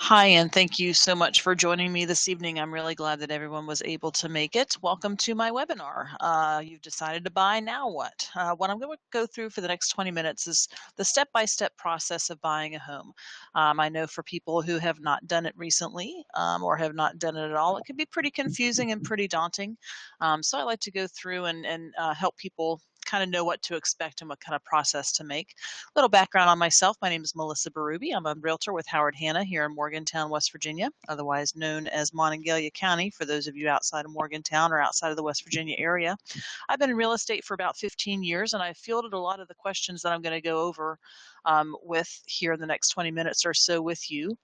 Hi, and thank you so much for joining me this evening. I'm really glad that everyone was able to make it. Welcome to my webinar. You've decided to buy, now what? What I'm going to go through for the next 20 minutes is the step-by-step process of buying a home. I know for people who have not done it recently or have not done it at all, it can be pretty confusing and pretty daunting. So I like to go through and help people kind of know what to expect and what kind of process to make. Little background on myself. My name is Melissa Berube. I'm a realtor with Howard Hanna here in Morgantown, West Virginia, otherwise known as Monongalia County for those of you outside of Morgantown or outside of the West Virginia area. I've been in real estate for about 15 years, and I've fielded a lot of the questions that I'm going to go over with here in the next 20 minutes or so with you.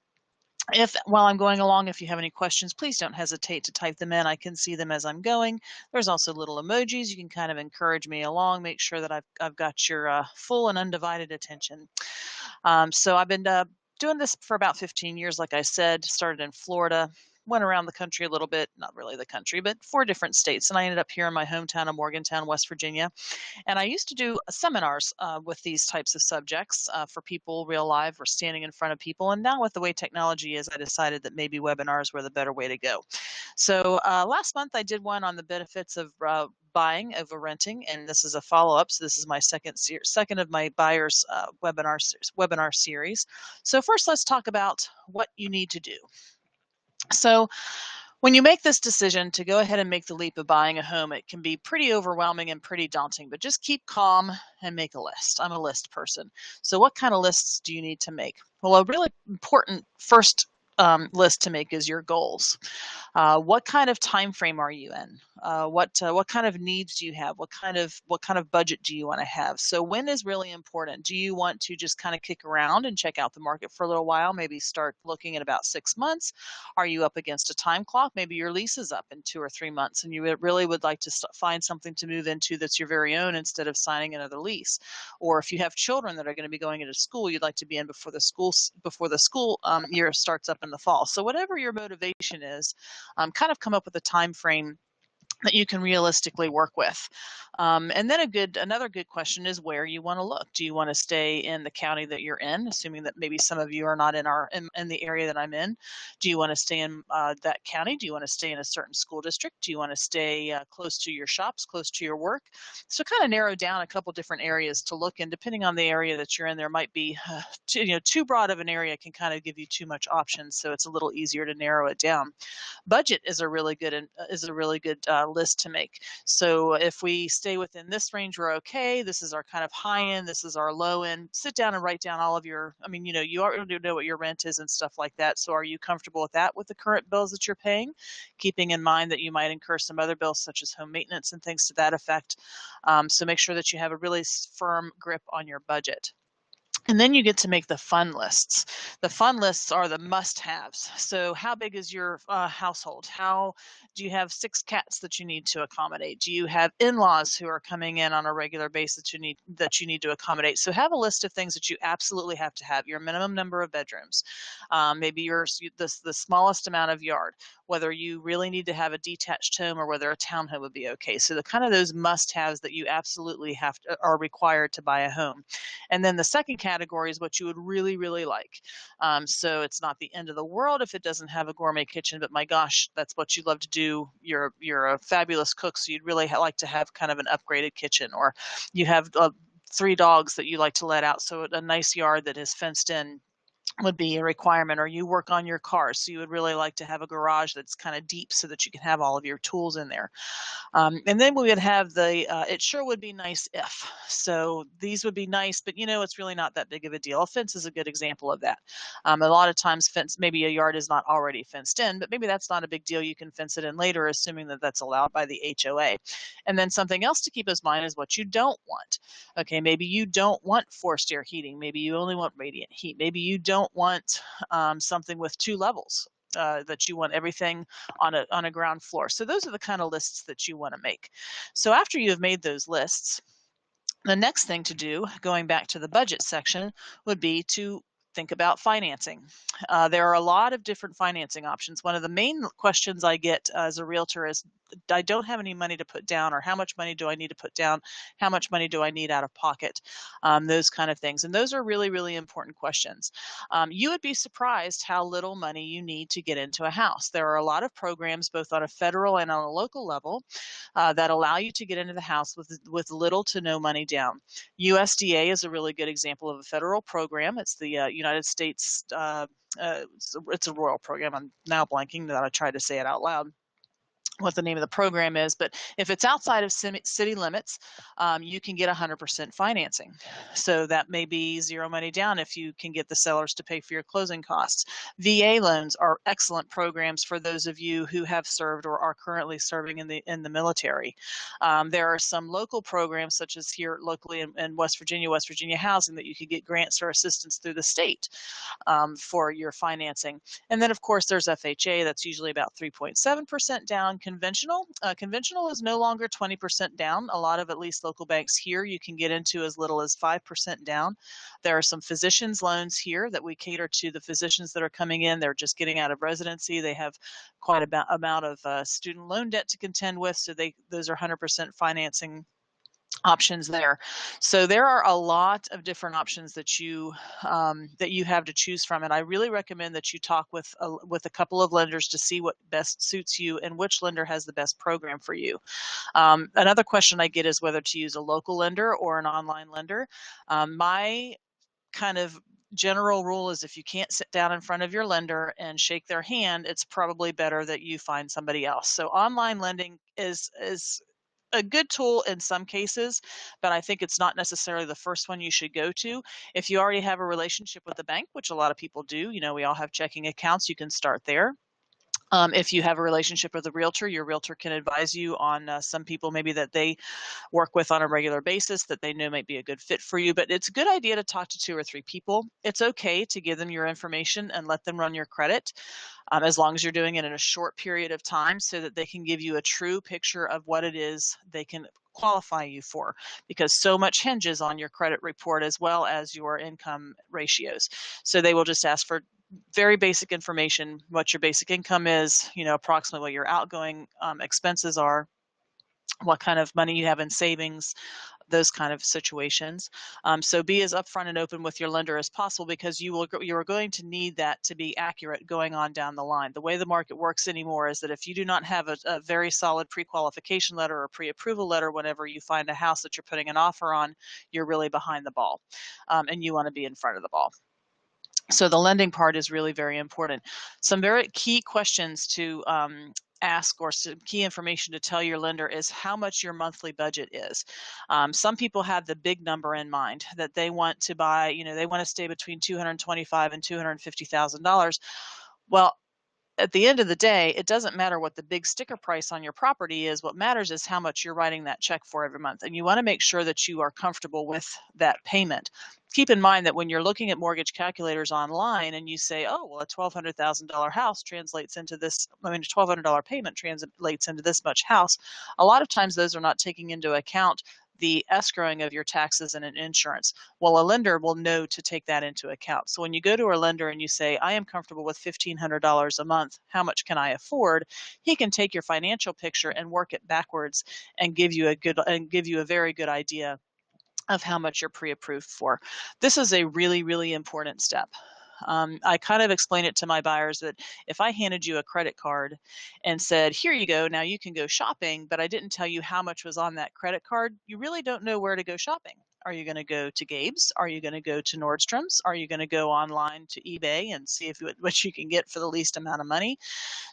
If while I'm going along, if you have any questions, please don't hesitate to type them in. I can see them as I'm going. There's also little emojis. You can kind of encourage me along, make sure that I've got your full and undivided attention. So I've been doing this for about 15 years, like I said, started in Florida, went around the country a little bit, not really the country, but 4 different states. And I ended up here in my hometown of Morgantown, West Virginia. And I used to do seminars with these types of subjects for people real live or standing in front of people. And now with the way technology is, I decided that maybe webinars were the better way to go. So last month I did one on the benefits of buying over renting, and this is a follow-up. So this is my second of my buyers webinar series. So first, let's talk about what you need to do. So when you make this decision to go ahead and make the leap of buying a home, it can be pretty overwhelming and pretty daunting, but just keep calm and make a list. I'm a list person. So what kind of lists do you need to make? Well, a really important first list to make is your goals. What kind of time frame are you in? What kind of needs do you have? What kind of budget do you want to have? So when is really important? Do you want to just kind of kick around and check out the market for a little while? Maybe start looking at about 6 months. Are you up against a time clock? Maybe your lease is up in 2 or 3 months, and you really would like to find something to move into that's your very own instead of signing another lease. Or if you have children that are going to be going into school, you'd like to be in before the school year starts up in the fall. So whatever your motivation is, kind of come up with a time frame that you can realistically work with. And then another good question is where you want to look. Do you want to stay in the county that you're in, assuming that maybe some of you are not in the area that I'm in? Do you want to stay in that county? Do you want to stay in a certain school district? Do you want to stay close to your shops, close to your work? So kind of narrow down a couple different areas to look in. Depending on the area that you're in, there might be too broad of an area can kind of give you too much options. So it's a little easier to narrow it down. Budget is a really good list to make. So if we stay within this range, we're okay. This is our kind of high end. This is our low end. Sit down and write down all of your. I mean, you already know what your rent is and stuff like that. So are you comfortable with that with the current bills that you're paying? Keeping in mind that you might incur some other bills such as home maintenance and things to that effect. So make sure that you have a really firm grip on your budget. And then you get to make the fun lists. The fun lists are the must-haves. So how big is your household? How do you have 6 cats that you need to accommodate? Do you have in-laws who are coming in on a regular basis that you need to accommodate? So have a list of things that you absolutely have to have. Your minimum number of bedrooms, maybe the smallest amount of yard, whether you really need to have a detached home or whether a townhome would be okay. So the kind of those must-haves that you absolutely are required to buy a home. And then the second category is what you would really, really like. So it's not the end of the world if it doesn't have a gourmet kitchen, but my gosh, that's what you love to do. You're a fabulous cook, so you'd really like to have kind of an upgraded kitchen, or you have 3 dogs that you like to let out. So a nice yard that is fenced in would be a requirement, or you work on your car, so you would really like to have a garage that's kind of deep so that you can have all of your tools in there. And then we would have it sure would be nice if. So these would be nice, but it's really not that big of a deal. A fence is a good example of that. A lot of times maybe a yard is not already fenced in, but maybe that's not a big deal. You can fence it in later, assuming that that's allowed by the HOA. And then something else to keep in mind is what you don't want. Okay, maybe you don't want forced air heating. Maybe you only want radiant heat. Maybe you don't want something with 2 levels. That you want everything on a ground floor. So those are the kind of lists that you want to make. So after you have made those lists, the next thing to do, going back to the budget section, would be to think about financing. There are a lot of different financing options. One of the main questions I get as a realtor is, I don't have any money to put down, or how much money do I need to put down? How much money do I need out of pocket? Those kind of things. And those are really, really important questions. You would be surprised how little money you need to get into a house. There are a lot of programs, both on a federal and on a local level, that allow you to get into the house with little to no money down. USDA is a really good example of a federal program. It's the United States, it's a rural program. I'm now blanking that I tried to say it out loud, what the name of the program is, but if it's outside of city limits, you can get 100% financing. So that may be zero money down if you can get the sellers to pay for your closing costs. VA loans are excellent programs for those of you who have served or are currently serving in the military. There are some local programs, such as here locally in West Virginia Housing, that you could get grants or assistance through the state for your financing. And then, of course, there's FHA. That's usually about 3.7% down. Conventional is no longer 20% down. A lot of, at least local banks here, you can get into as little as 5% down. There are some physicians loans here that we cater to the physicians that are coming in. They're just getting out of residency. They have quite a amount of student loan debt to contend with. So those are 100% financing options there. So there are a lot of different options that you have to choose from, and I really recommend that you talk with a couple of lenders to see what best suits you and which lender has the best program for you. Another question I get is whether to use a local lender or an online lender. My kind of general rule is, if you can't sit down in front of your lender and shake their hand, it's probably better that you find somebody else. So online lending is a good tool in some cases, but I think it's not necessarily the first one you should go to. If you already have a relationship with the bank, which a lot of people do, we all have checking accounts, you can start there. If you have a relationship with a realtor, your realtor can advise you on some people maybe that they work with on a regular basis that they know might be a good fit for you. But it's a good idea to talk to 2 or 3 people. It's okay to give them your information and let them run your credit, as long as you're doing it in a short period of time, so that they can give you a true picture of what it is they can qualify you for, because so much hinges on your credit report as well as your income ratios. So they will just ask for very basic information, what your basic income is, approximately what your outgoing expenses are, what kind of money you have in savings, those kind of situations. So be as upfront and open with your lender as possible, because you are going to need that to be accurate going on down the line. The way the market works anymore is that if you do not have a very solid pre-qualification letter or pre-approval letter whenever you find a house that you're putting an offer on, you're really behind the ball, and you want to be in front of the ball. So the lending part is really very important. Some very key questions to ask, or some key information to tell your lender, is how much your monthly budget is. Some people have the big number in mind that they want to buy, they want to stay between $225,000 and $250,000. Well, at the end of the day, it doesn't matter what the big sticker price on your property is. What matters is how much you're writing that check for every month. And you want to make sure that you are comfortable with that payment. Keep in mind that when you're looking at mortgage calculators online and you say, oh, well, a $1,200,000 house translates into this, a $1,200 payment translates into this much house, a lot of times those are not taking into account the escrowing of your taxes and an insurance. Well, a lender will know to take that into account. So when you go to a lender and you say, I am comfortable with $1,500 a month, how much can I afford? He can take your financial picture and work it backwards and give you a very good idea of how much you're pre-approved for. This is a really, really important step. I kind of explain it to my buyers that if I handed you a credit card and said, here you go, now you can go shopping, but I didn't tell you how much was on that credit card, you really don't know where to go shopping. Are you going to go to Gabe's? Are you going to go to Nordstrom's? Are you going to go online to eBay and see what you can get for the least amount of money?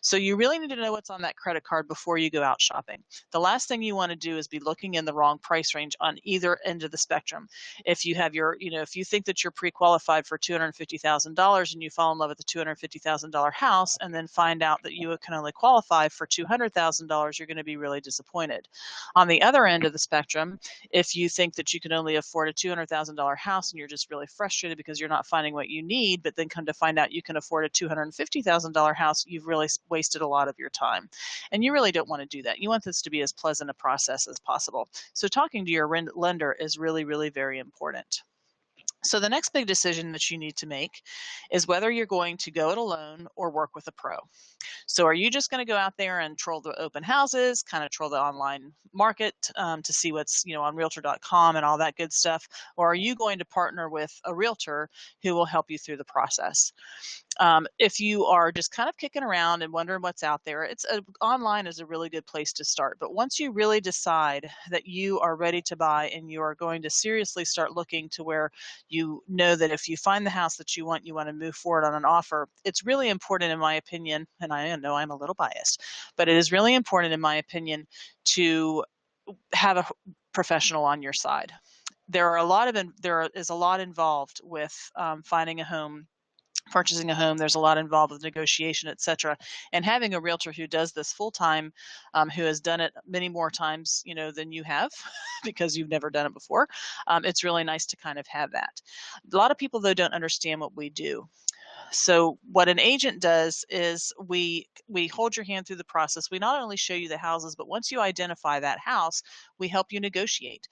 So you really need to know what's on that credit card before you go out shopping. The last thing you want to do is be looking in the wrong price range on either end of the spectrum. If you have if you think that you're pre-qualified for $250,000 and you fall in love with a $250,000 house and then find out that you can only qualify for $200,000, you're going to be really disappointed. On the other end of the spectrum, if you think that you can only afford a $200,000 house and you're just really frustrated because you're not finding what you need, but then come to find out you can afford a $250,000 house, you've really wasted a lot of your time. And you really don't want to do that. You want this to be as pleasant a process as possible. So talking to your lender is really, really very important. So the next big decision that you need to make is whether you're going to go it alone or work with a pro. So are you just going to go out there and troll the open houses, kind of troll the online market to see what's, on realtor.com and all that good stuff? Or are you going to partner with a realtor who will help you through the process? If you are just kind of kicking around and wondering what's out there, online is a really good place to start. But once you really decide that you are ready to buy and you are going to seriously start looking to where you know that if you find the house that you want to move forward on an offer, it's really important, in my opinion, and I know I'm a little biased, but it is really important, in my opinion, to have a professional on your side. There is a lot involved with finding a home, purchasing a home. There's a lot involved with negotiation, etc. And having a realtor who does this full time, who has done it many more times, than you have, because you've never done it before, it's really nice to kind of have that. A lot of people, though, don't understand what we do. So what an agent does is we hold your hand through the process. We not only show you the houses, but once you identify that house, we help you negotiate.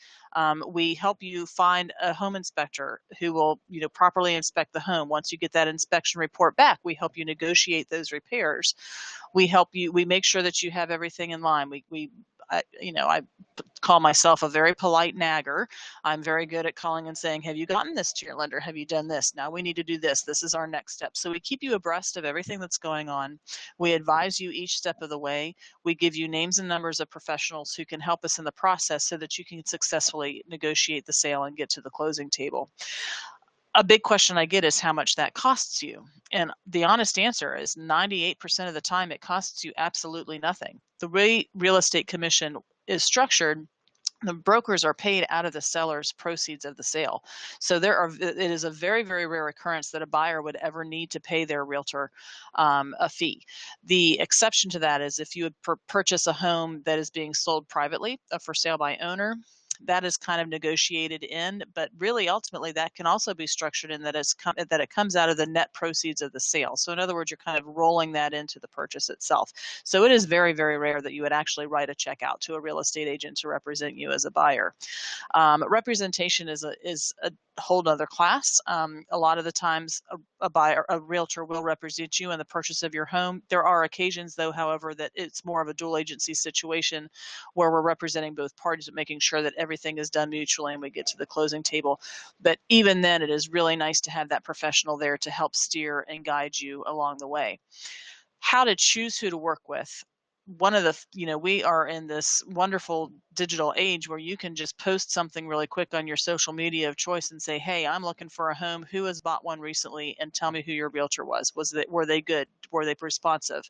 We help you find a home inspector who will, properly inspect the home. Once you get that inspection report back, we help you negotiate those repairs. We make sure that you have everything in line. I call myself a very polite nagger. I'm very good at calling and saying, have you gotten this to your lender? Have you done this? Now we need to do this. This is our next step. So we keep you abreast of everything that's going on. We advise you each step of the way. We give you names and numbers of professionals who can help us in the process so that you can successfully negotiate the sale and get to the closing table. A big question I get is how much that costs you. And the honest answer is 98% of the time it costs you absolutely nothing. The way real estate commission is structured, the brokers are paid out of the seller's proceeds of the sale. So it is a very, very rare occurrence that a buyer would ever need to pay their realtor a fee. The exception to that is if you would purchase a home that is being sold privately, for sale by owner. That is kind of negotiated in, but really ultimately that can also be structured in that it comes out of the net proceeds of the sale. So in other words, you're kind of rolling that into the purchase itself. So it is very, very rare that you would actually write a check out to a real estate agent to represent you as a buyer. Representation is a whole other class. A lot of the times a realtor will represent you in the purchase of your home. There are occasions, though, however, that it's more of a dual agency situation where we're representing both parties, but making sure that everything is done mutually and we get to the closing table. But even then, it is really nice to have that professional there to help steer and guide you along the way. How to choose who to work with. One of the, we are in this wonderful digital age where you can just post something really quick on your social media of choice and say, hey, I'm looking for a home. Who has bought one recently? And tell me who your realtor was. Were they good? Were they responsive?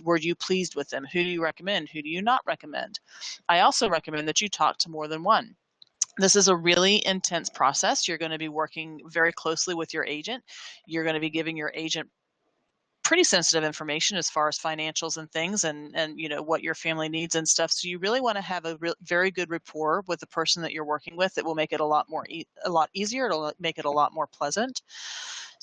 Were you pleased with them? Who do you recommend? Who do you not recommend? I also recommend that you talk to more than one. This is a really intense process. You're going to be working very closely with your agent. You're going to be giving your agent pretty sensitive information as far as financials and things and what your family needs and stuff. So you really want to have a very good rapport with the person that you're working with. That will make it a lot easier. It'll make it a lot more pleasant.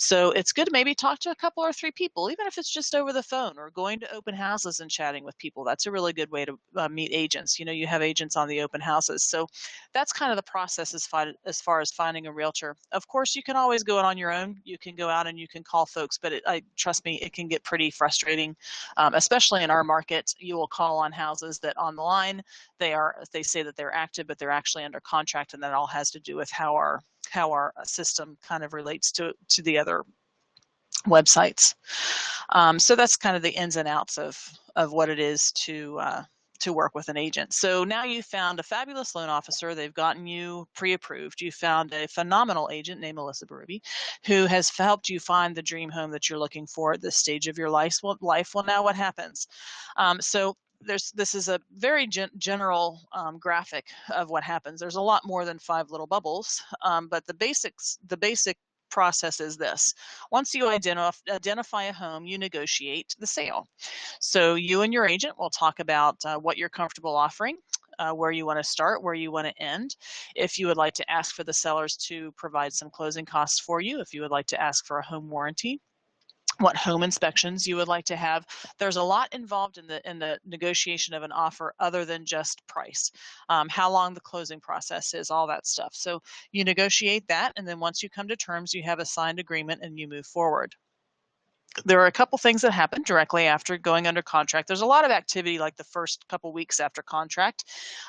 So it's good to maybe talk to a couple or three people, even if it's just over the phone or going to open houses and chatting with people. That's a really good way to meet agents. You have agents on the open houses. So that's kind of the process as far as finding a realtor. Of course, you can always go it on your own. You can go out and you can call folks, but trust me, it can get pretty frustrating, especially in our market. You will call on houses that on the line, they say that they're active, but they're actually under contract, and that all has to do with how our system kind of relates to the other websites. So that's kind of the ins and outs of what it is to work with an agent. So now you found a fabulous loan officer. They've gotten you pre-approved. You found a phenomenal agent named Melissa Berube, who has helped you find the dream home that you're looking for at this stage of your life. Well, now what happens? So this is a very general graphic of what happens. There's a lot more than 5 little bubbles, but the basic process is this. Once you identify a home, you negotiate the sale. So you and your agent will talk about what you're comfortable offering, where you want to start, where you want to end. If you would like to ask for the sellers to provide some closing costs for you, if you would like to ask for a home warranty, what home inspections you would like to have. There's a lot involved in the negotiation of an offer other than just price, how long the closing process is, all that stuff. So you negotiate that, and then once you come to terms, you have a signed agreement and you move forward. There are a couple things that happen directly after going under contract. There's a lot of activity like the first couple weeks after contract,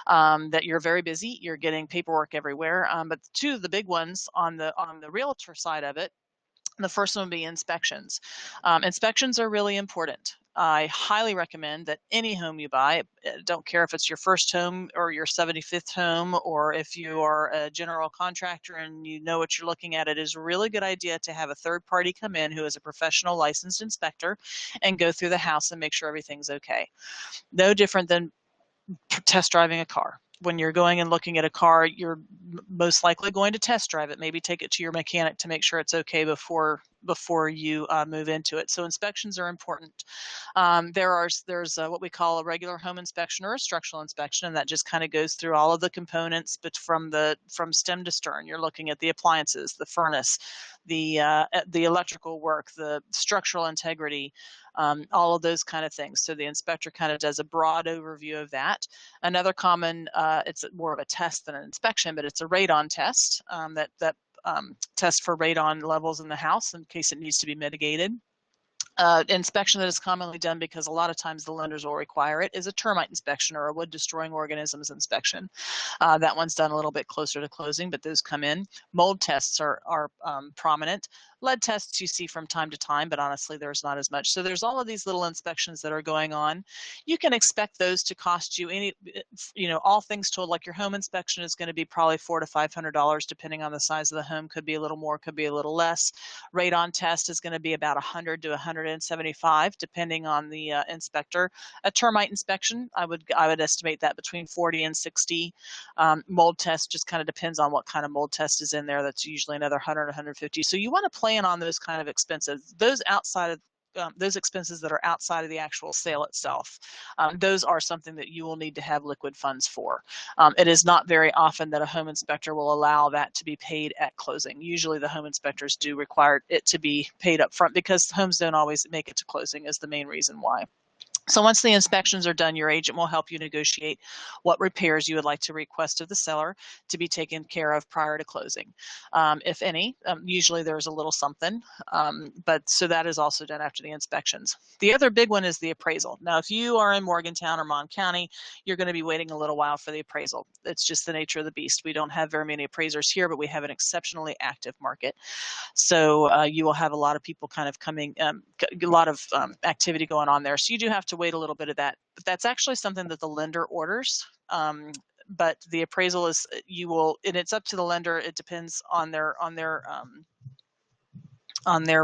that you're very busy. You're getting paperwork everywhere. But two of the big ones on the realtor side of it, the first one would be inspections. Inspections are really important. I highly recommend that any home you buy, don't care if it's your first home or your 75th home, or if you are a general contractor and you know what you're looking at, it is a really good idea to have a third party come in who is a professional licensed inspector and go through the house and make sure everything's okay. No different than test driving a car. When you're going and looking at a car, you're most likely going to test drive it, maybe take it to your mechanic to make sure it's okay before you move into it. So inspections are important. There's what we call a regular home inspection or a structural inspection, and that just kind of goes through all of the components, but from stem to stern. You're looking at the appliances, the furnace, the electrical work, the structural integrity, all of those kind of things. So the inspector kind of does a broad overview of that. Another common, it's more of a test than an inspection, but it's a radon test, that test for radon levels in the house in case it needs to be mitigated. Inspection that is commonly done, because a lot of times the lenders will require it, is a termite inspection or a wood destroying organisms inspection. That one's done a little bit closer to closing, but those come in. Mold tests are prominent. Lead tests you see from time to time, but honestly, there's not as much. So there's all of these little inspections that are going on. You can expect those to cost you all things told, like your home inspection is going to be probably $400 to $500, depending on the size of the home. Could be a little more, could be a little less. Radon test is going to be about $100 to $175, depending on the inspector. A termite inspection, I would estimate that between $40 and $60. Mold test just kind of depends on what kind of mold test is in there. That's usually another $100 to $150. So you want to plan on those kind of expenses. Those expenses that are outside of the actual sale itself, those are something that you will need to have liquid funds for. It is not very often that a home inspector will allow that to be paid at closing. Usually the home inspectors do require it to be paid up front, because homes don't always make it to closing, is the main reason why. So once the inspections are done, your agent will help you negotiate what repairs you would like to request of the seller to be taken care of prior to closing, if any. Usually there's a little something, but so that is also done after the inspections. The other big one is the appraisal. Now, if you are in Morgantown or Mon County, you're going to be waiting a little while for the appraisal. It's just the nature of the beast. We don't have very many appraisers here, but we have an exceptionally active market. So you will have a lot of people kind of coming, a lot of activity going on there. So you do have to wait a little bit of that. But that's actually something that the lender orders. But the appraisal is, and it's up to the lender. It depends on their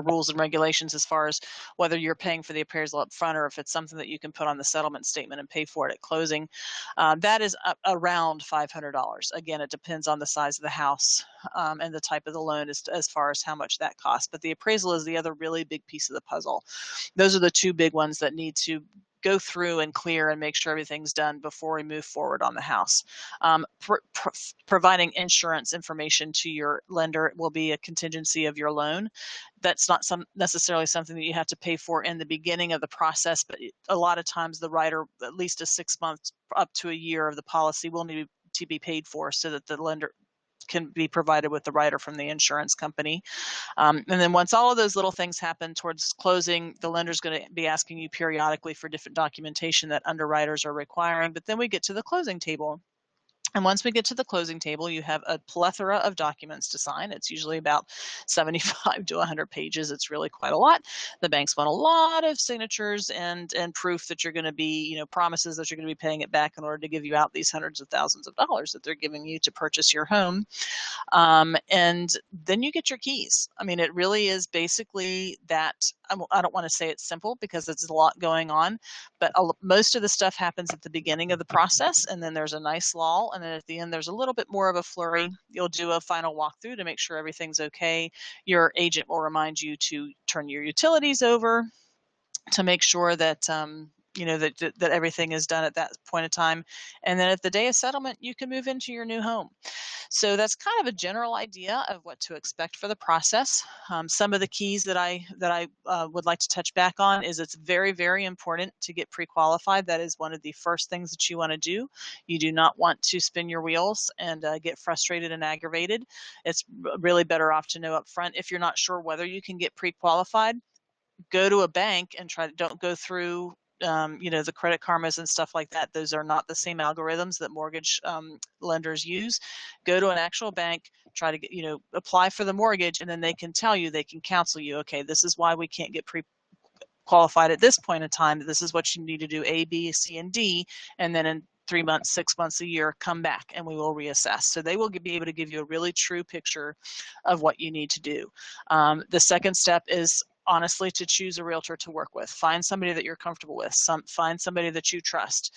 rules and regulations as far as whether you're paying for the appraisal up front or if it's something that you can put on the settlement statement and pay for it at closing. That is around $500. Again, it depends on the size of the house and the type of the loan as far as how much that costs. But the appraisal is the other really big piece of the puzzle. Those are the two big ones that need to go through and clear and make sure everything's done before we move forward on the house. Providing insurance information to your lender will be a contingency of your loan. That's not necessarily something that you have to pay for in the beginning of the process, but a lot of times the rider, at least a 6 months up to a year of the policy, will need to be paid for so that the lender can be provided with the rider from the insurance company. And then once all of those little things happen towards closing, the lender's going to be asking you periodically for different documentation that underwriters are requiring. But then we get to the closing table. And once we get to the closing table, you have a plethora of documents to sign. It's usually about 75 to 100 pages. It's really quite a lot. The banks want a lot of signatures and proof that you're going to be, promises that you're going to be paying it back in order to give you out these hundreds of thousands of dollars that they're giving you to purchase your home. And then you get your keys. I mean, it really is basically that. I don't want to say it's simple because it's a lot going on, but most of the stuff happens at the beginning of the process, and then there's a nice lull, and then at the end there's a little bit more of a flurry. You'll do a final walkthrough to make sure everything's okay. Your agent will remind you to turn your utilities over, to make sure that that everything is done at that point in time. And then at the day of settlement, you can move into your new home. So that's kind of a general idea of what to expect for the process. Some of the keys that I would like to touch back on is it's very, very important to get pre-qualified. That is one of the first things that you want to do. You do not want to spin your wheels and get frustrated and aggravated. It's really better off to know up front. If you're not sure whether you can get pre-qualified, go to a bank and don't go through the Credit Karmas and stuff like that. Those are not the same algorithms that mortgage lenders use. Go to an actual bank, try to get, apply for the mortgage, and then they can tell you, they can counsel you, okay, this is why we can't get pre-qualified at this point in time. This is what you need to do, A, B, C, and D, and then in 3 months, 6 months, a year, come back and we will reassess. So they will be able to give you a really true picture of what you need to do. The second step is honestly to choose a realtor to work with. Find somebody that you're comfortable with. Find somebody that you trust.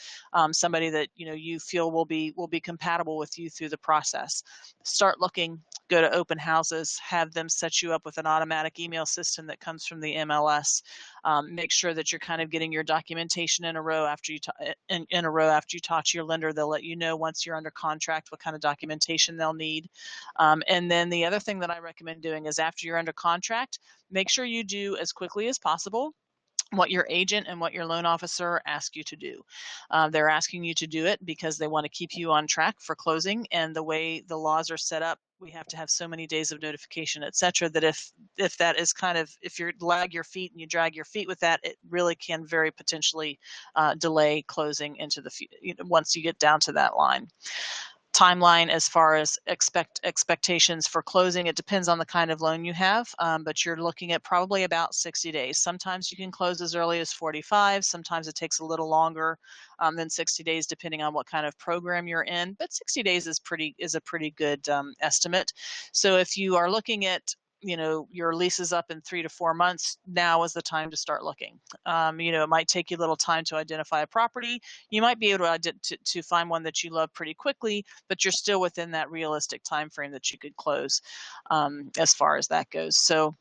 Somebody that you feel will be compatible with you through the process. Start looking. Go to open houses. Have them set you up with an automatic email system that comes from the MLS. Make sure that you're kind of getting your documentation in a row after you talk to your lender. They'll let you know once you're under contract what kind of documentation they'll need. And then the other thing that I recommend doing is after you're under contract, make sure you do as quickly as possible what your agent and what your loan officer ask you to do. They're asking you to do it because they want to keep you on track for closing, and the way the laws are set up, we have to have so many days of notification, et cetera, that if that is if you lag your feet and you drag your feet with that, it really can very potentially delay closing into once you get down to that line. Timeline as far as expectations for closing, it depends on the kind of loan you have, but you're looking at probably about 60 days. Sometimes you can close as early as 45. Sometimes it takes a little longer than 60 days, depending on what kind of program you're in. But 60 days is a pretty good estimate. So if you are looking at your lease is up in 3 to 4 months, now is the time to start looking. It might take you a little time to identify a property. You might be able to find one that you love pretty quickly, but you're still within that realistic time frame that you could close as far as that goes. So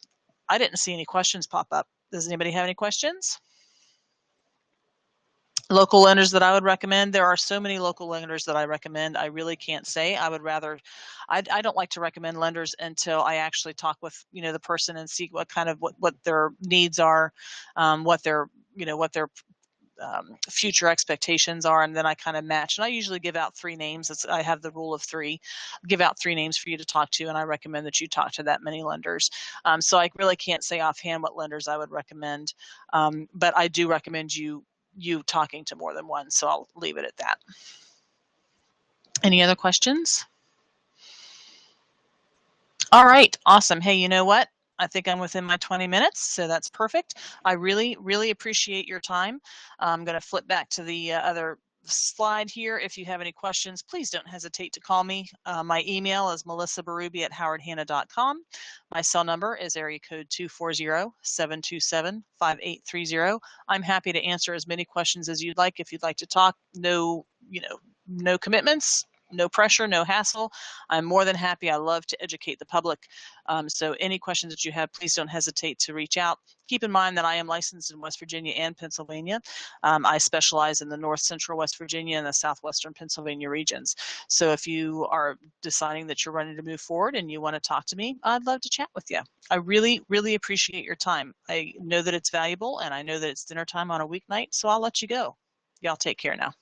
I didn't see any questions pop up. Does anybody have any questions? Local lenders that I would recommend. There are so many local lenders that I recommend. I really can't say. I don't like to recommend lenders until I actually talk with, the person and see what kind of, what their needs are, what their future expectations are, and then I kind of match. And I usually give out 3 names. I have the rule of 3. Give out 3 names for you to talk to, and I recommend that you talk to that many lenders. So I really can't say offhand what lenders I would recommend, but I do recommend you talking to more than one. So I'll leave it at that. Any other questions? All right, awesome. Hey, you know what? I think I'm within my 20 minutes, so that's perfect. I really, really appreciate your time. I'm going to flip back to the other slide here. If you have any questions, please don't hesitate to call me. My email is melissaberube@howardhanna.com. My cell number is area code 240-727-5830. I'm happy to answer as many questions as you'd like. If you'd like to talk, no commitments. No pressure, no hassle. I'm more than happy. I love to educate the public. So any questions that you have, please don't hesitate to reach out. Keep in mind that I am licensed in West Virginia and Pennsylvania. I specialize in the North Central West Virginia and the Southwestern Pennsylvania regions. So if you are deciding that you're ready to move forward and you want to talk to me, I'd love to chat with you. I really, really appreciate your time. I know that it's valuable, and I know that it's dinner time on a weeknight, so I'll let you go. Y'all take care now.